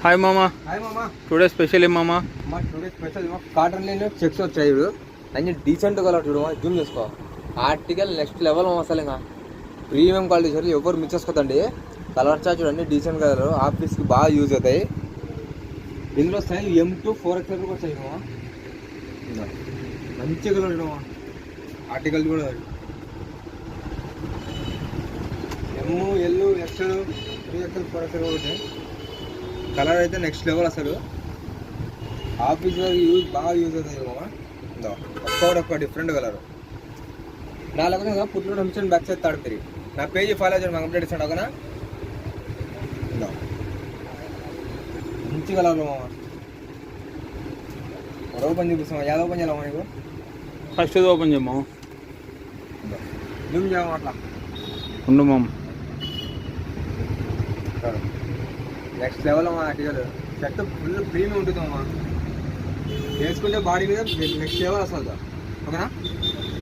Hi మామా. Hi మామా. Today special ఏం మామా? Today special cotton line checks వచ్చాయి చూడు, అన్ని డీసెంట్ కలర్ చూడు, జూమ్ చేసుకో. ఆర్టికల్ నెక్స్ట్ లెవెల్ అసలు ఇంకా ప్రీమియం క్వాలిటీ సార్, ఎవరు మిస్ చేసుకోదండి. కలర్ చార్ట్ చూడండి, డీసెంట్ కలర్, ఆఫీస్కి బాగా యూజ్ అవుతాయి. ఇందులో సైజ్ M2 4XL కూడా వచ్చాయి మామా. మంచి కలర్ చూడమా, ఆర్టికల్ కూడా ML XL 3XL 4XL కూడా ఉంటాయి. కలర్ అయితే నెక్స్ట్ లెవెల్ అసలు, ఆఫీస్ యూజ్ బాగా యూజ్ అవుతుంది మామా. ఒక్క డిఫరెంట్ కలర్. నా లెక్క పుట్టిన మిషన్ బ్యాక్ సైడ్ తాడు పెరిగి నా పేజీ ఫాలో చేయండి, మాకు అప్డేట్ ఇస్తాడు ఒకనా. మంచి కలర్లో మామా. ఓపెన్ చూపిస్తామా, యాదవ్ ఓపెన్ చేయాలమ్మా నీకు. ఫస్ట్ ఓపెన్ చేయమా, జూమ్ చేయమా అట్లా ఉండు మామ. నెక్స్ట్ లెవెల్ అమ్మా, ఆర్టికల్ షర్ట్ ఫుల్ ప్రీమియం ఉంటుంది అమ్మా. వేసుకుంటే బాడీ మీద నెక్స్ట్ లెవెల్ వస్తుంది ఓకేనా.